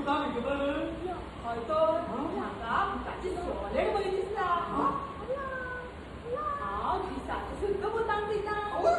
कुर्ता विकतलं हय तर म्हाका बुटाची सॉलेड बरी दिसता हांव दिसाचे सुद्दां बुटांक दिता हय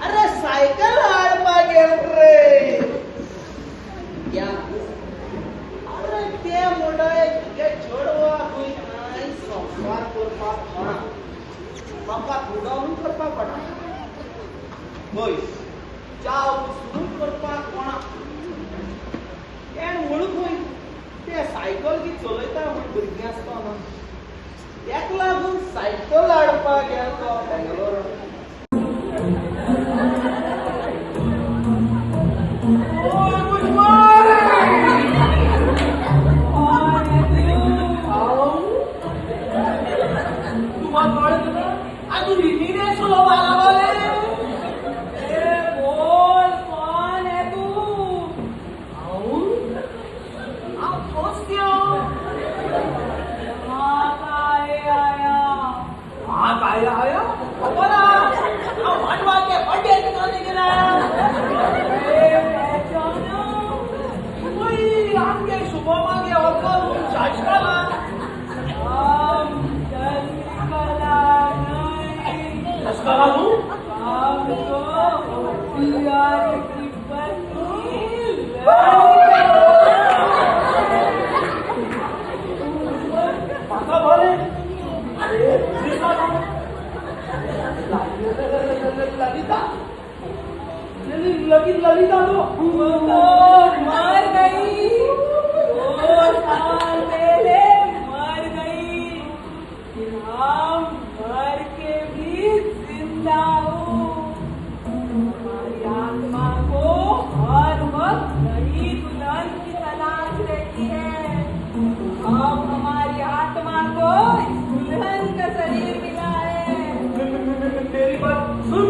अरे सायकल हाडपाक गेल रे अरे ते म्हणटाय तुगे चेडवाक संस्कार करपाक कोणा म्हाका फुडावून करपाक पडटा हय चाव सुरू करपाक कोणा तें वळखूय ते सायकल बी चलयता म्हण भुरगीं आसता न्हू तेका लागून सायकल हाडपाक गेलो बेंगलोर ललिता तो मर गई 2 साल पहले मर गई हम मर के भी जिंदा हूँ हमारी आत्मा को हर वक्त नई दुल्हन की तलाश रहती है अब हमारी आत्मा को दुल्हन का शरीर मिला है मेरी बात सुन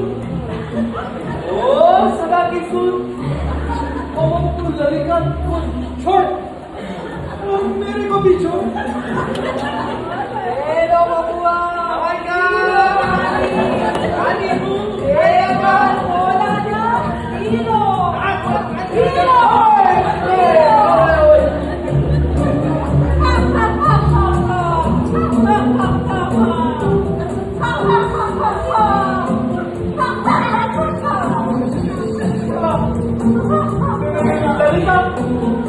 सदा की सुन तू ललिता को छोड़ मेरे को भी छोड़ लो बबुआ बोला ना हीरो ललिता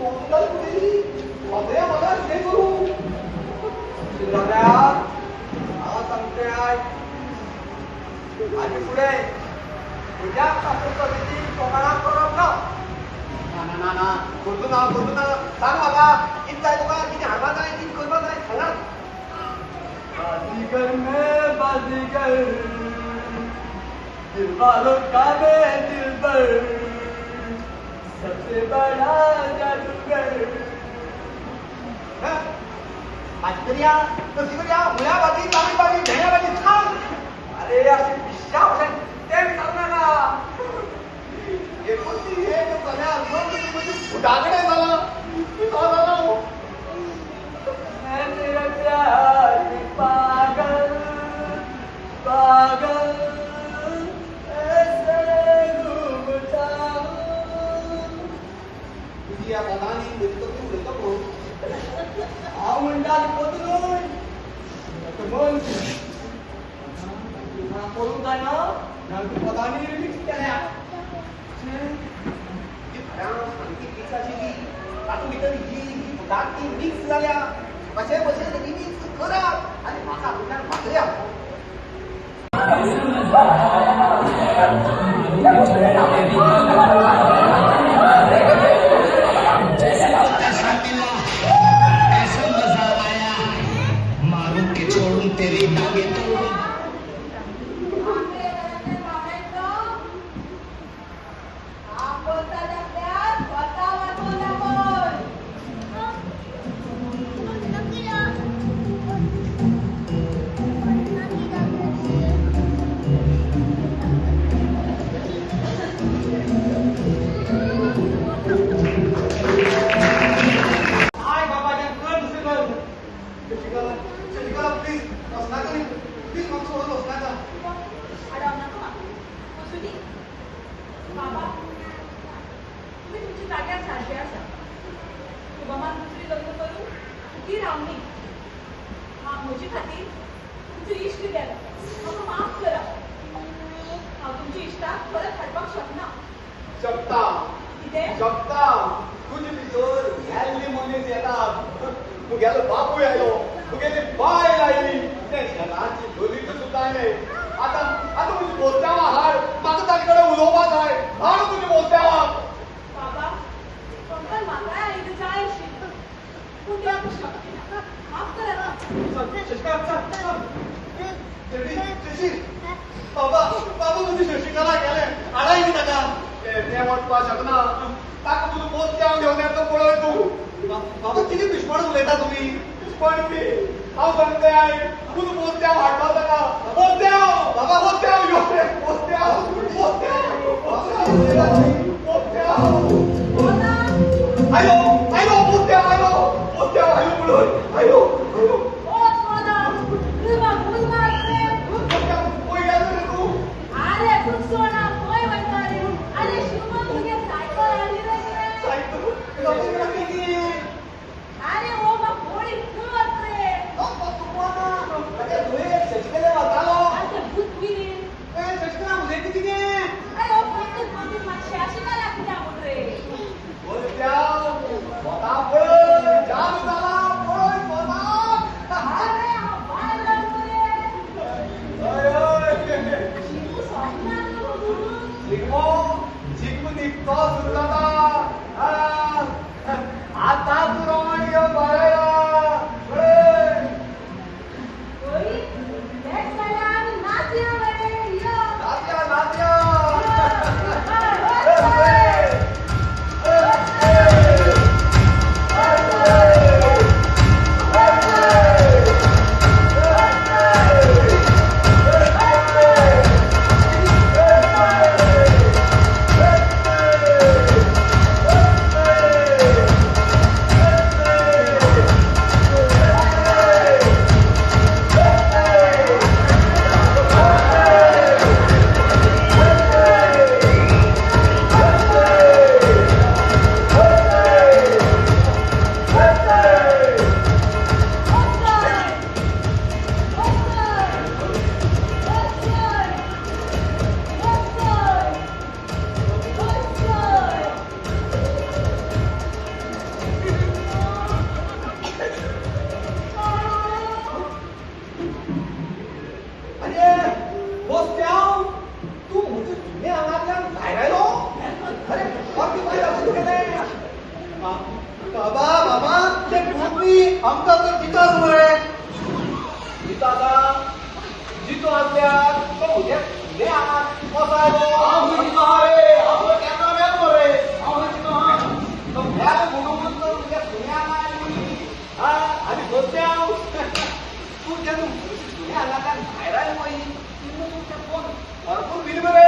तोंडाला कुठेही मध्ये मला हे करू शिवराया मला सांगते आहे आणि पुढे तुझ्या सासूची कोणाला करत ना ना बोलतो ना सांग बाबा किती आहे तुका किती हरवायचं आहे किती करवायचं आहे सांगा बाजीगर में बाजीगर दिल वालों का मैं दिलबर सबसे बड़ा जादूगर बाजकरिया नसीकरिया मुळाबाजी तामीबाजी भेण्याबाजी छान अरे असे विश्या होते ते सांगणार ना एकोणती हे कन्या उदागडे झाला मैं तेरा प्यार में पागल पागल ऐसे घूमता तुझी या पदानी मिळतो की मिळतो कोण आ मुंडाली पोतलून मन करून काय ना नंतर पदानी रिमिक्स केल्या ती खऱ्या सांगती पिकाची ती आता मी तरी ही दाटी मिक्स झाल्या कसे तरी मिक्स करा आणि माका आपल्या भाकऱ्या शकता तुझी भितर घ्याल्ली मनीस येतात तुगेलो बापूय आयलो तुगेली बाय आयली ते शेताची धोलीच सुद्धा नाही आता तुझी बोलत्यावा हाड म्हाका ताजे कडेन उलोवपा जाय हाड तुजी बोलत्यावा बाबा तुमकां म्हाका आयज जाय आशिल्लो पूण देव शकना माफ करा ना बाबा तुझी शशिकला गेले हाडाय न्ही ताका ते वचपा शकना ताका तुजो बोलत्याव घेवन येता पळय तूं बाबा कितें दुश्मण उलयता तुमी दुश्मण ती हांव सांगते आय तुजो बोलत्याव हाडलो ताका बोलत्याव बाबा बोलत्याव यो बोलत्याव आयो बोलत्याव आयो पळय आयो आता तू रोमांटिक बळायला नात्या बाबा बाबा ते पूर्वी आमचा तर तिथंच मरे तिथं आता जितो असल्यास तो उद्या ले आण बसायलो रे आपण त्यांना वेळ मरे तो भ्याल म्हणून तो उद्या दुनिया नाही हा आणि बोलते तू त्यानं दुनिया आला का बाहेर आहे मग भरपूर बिल मरे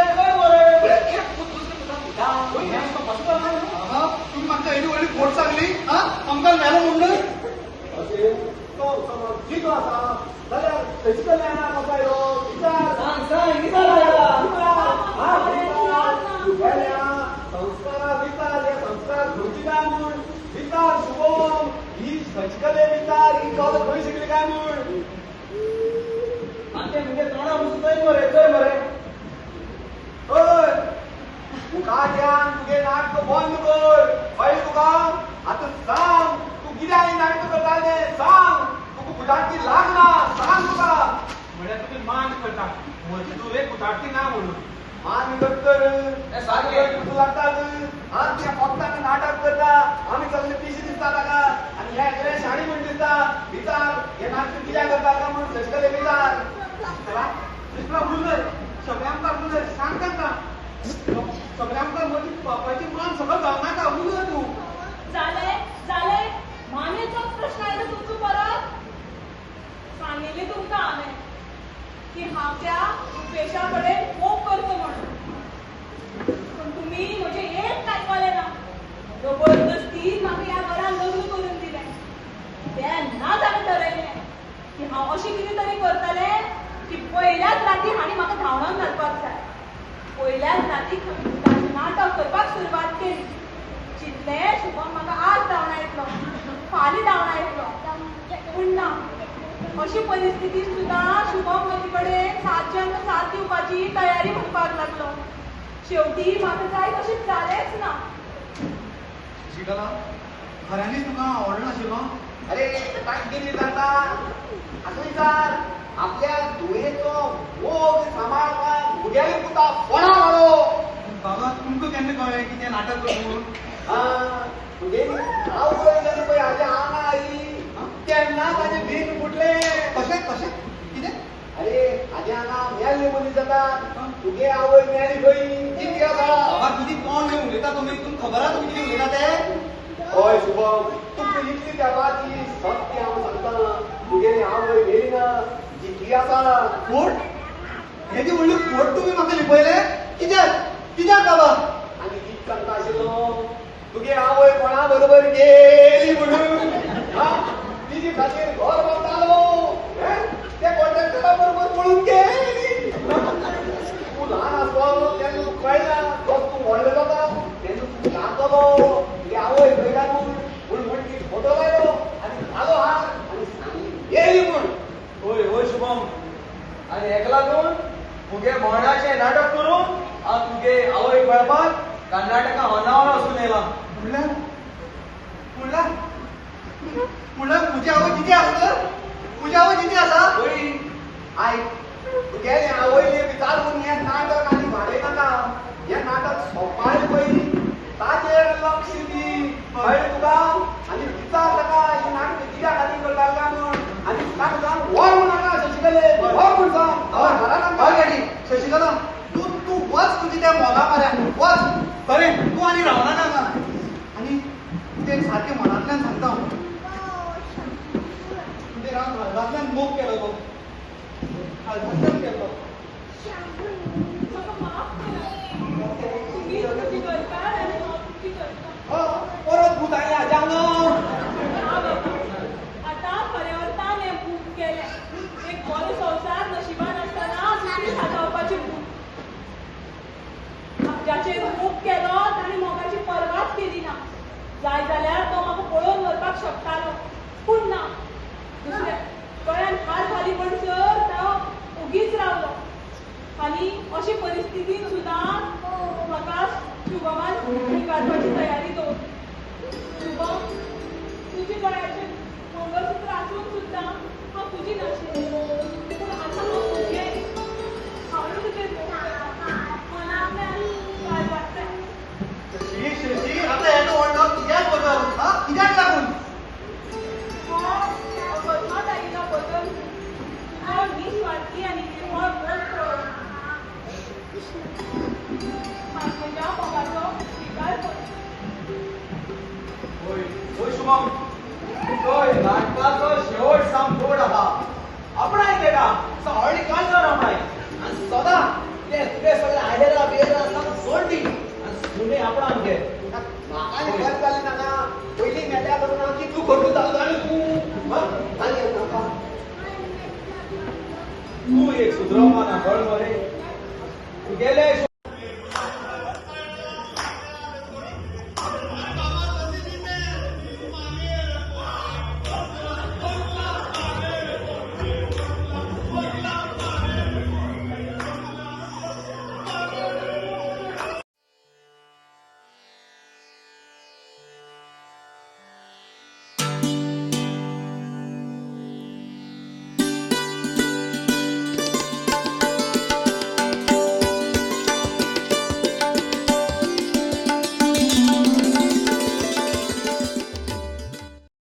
तुम्ही मागच्या एवढी वडील पोट चांगली हा अंकल मॅलो म्हणलं असे तो जितो असा जाल्यार थंयच कल्याणा बसायलो विचार सांग विचार आला संस्कारा विचार हे संस्कार घडची काय म्हूण विचार शुभम ही सचकले विचार ही कॉल खंय शिकली काय म्हूण आमचे म्हणजे तोंडा बसून जय मरे ओय तुका ध्यान तुगे नाटक बंद कर कळ्ळें तुका आतां सांग तू कित्याक ही नाटक करताले सांग तुका कुटाटकी लागना सांग तुका म्हळ्यार तुम्ही मान करता म्हजी तू एक कुटाटकी ना म्हणून मान करतर सारके तुका लागतात आमी त्या फक्तांनी नाटक करता आमी सगळे पिशी दिसता ताका आनी हे सगळे शाणी म्हण दिसता विचार हे नाटक कित्याक करता काय म्हणून सचकले विचार कृष्णा उलय सगळ्यांका उलय सांग तांकां सगळ्यांका म्हजी बापाची मान सगळं जावनाका उलय तू जाले मानेचोच प्रश्न आहे तर तुमचो परत सांगिल्ले तुमकां हांवें की हांव त्या पेशा कडेन मोग करचो म्हणून पूण तुमी म्हजें एक आयकलें ना जबरदस्ती म्हाका ह्या घरान लग्न करून दिलें तें ना जालें ठरयलें की हांव अशें कितें तरी करतलें की पयल्याच राती हांणी म्हाका धांवडावन घालपाक जाय पयल्याच राती ताचें नाटक करपाक सुरवात केली चिंतलें शुभम म्हाका आज धांवडा येतलो फाल्यां धांवडा येतलो पूण ना अशी परिस्थिती सुद्दां शुभम म्हजे कडेन 7 दिवपाची तयारी म्हणपाक लागलो शेवटी म्हाका जाय तशें जालेंच ना शिकला खऱ्यांनीच तुका आवडलं नाशिल्लो अरे ताका कितें जाता असो विचार आपल्या दुयेचो मोग सांबाळपाक भुरग्याली पुता फोणा घालो बाबा तुमकां केन्ना कळ्ळें की तें नाटक करून तुगे हांव पळय जाल्यार पळय हाजे आंगा आई तेन्ना ताजें भीक फुटलें कशें कशें कितें अरे हाजे हांगा मेल्ले मनीस जातात तुगे आवय मेली खंय कितें आसा बाबा कितें कोण घेवन उलयता तुमी तुमकां खबर आहा तुमी कितें उलयता तें हय शुभम तुमकां इतली तेपाची सत्य हांव सांगता तुगेली आवय मेली ना जितली आसा फोट हेजी व्हडली फोट तुमी म्हाका लिपयले कित्याक बाबा आनी कितें सांगता आशिल्लो तुगे आवय कोणा बरोबर गेली म्हणून तिजे खातीर घर बांदतालो त्या कॉन्ट्रॅक्टरा बरोबर पळून गेली तूं ल्हान आसलो तेन्ना तुका कळना तूं व्हडलो जाता तेन्ना तूं लागलो तुगे आवय खंय काय म्हूण ती फोटो लायलो आनी घालो हात आनी सांगली गेली म्हूण होय शुभम आनी हेका लागून तुगे भोंवडाचें नाटक करून हांव तुगे आवयक मेळपाक कर्नाटका होन्नावर वचून येयला म्हणल्यार म्हजी आवय कितें आसता म्हजी आवय कितें आसा होय आयक तुगेले आवयले विचार करून हें नाटक आनी वाडयनाका हें नाटक सोंपाय पयलीं ताचेर लक्ष दी कळ्ळें तुका आनी विचार ताका हें नाटक कित्या खातीर करता काय म्हूण आनी ताका सांग व्हर म्हूण नाका शशिकले व्हर म्हूण सांग घरान हय गाडी शशिकला तूं वच तुजी त्या मोगा माऱ्या वच खरें तूं आनी रावना नाका आनी तें सारकें मनांतल्यान सांगता तुजे रावन घरांतल्यान मोग केलो गो घरांतल्यान केलो म्हाका माफ करा तुमी तुमची करतात आनी हांव तुमची करता परत भूत आयलें हाज्या आंगार आतां खरें अर्थान हें भूत केलें एक बरो संवसार नशिबान आसतना दुसरी साजावपाचें भूत ज्याचेर मोग केलो ताणें मोगाची परवाच केली ना जाय जाल्यार तो म्हाका पळोवन व्हरपाक शकतालो पूण ना दुसऱ्या गळ्यान हात घाली म्हणसर तो उगीच रावलो आनी अशी परिस्थितीन सुद्दां म्हाका शुभमान काडपाची तयारी दवरली शुभम तुजे गळ्याचें मंगळसूत्र आसून सुद्दां हांव तुजी नाशिल्लें पूण आतां हांव तुजें हांवें तुजेर मोग केला मनांतल्यान काय वाटता शशी आता हें व्हडलो कित्याक बदल कित्याक लागून म्हज्या मोगाचो स्विकार कर. होय होय शुभम होय नाटकाचो शेवट साम गोड आहा आपणाय तेका सगळी कांय कर आपणाय आणि सदा ते तुगे सगळे आयडेरा बियडेरा साम सोडली आणि सुने आपणा घे म्हाका न्ही बंद जाली नाका पयलीं मेट्या करून हांव कितलो खर्च जालो जाणा तूं आनी नाका तू एक सुधरवमा ना कळ मरे तुगेले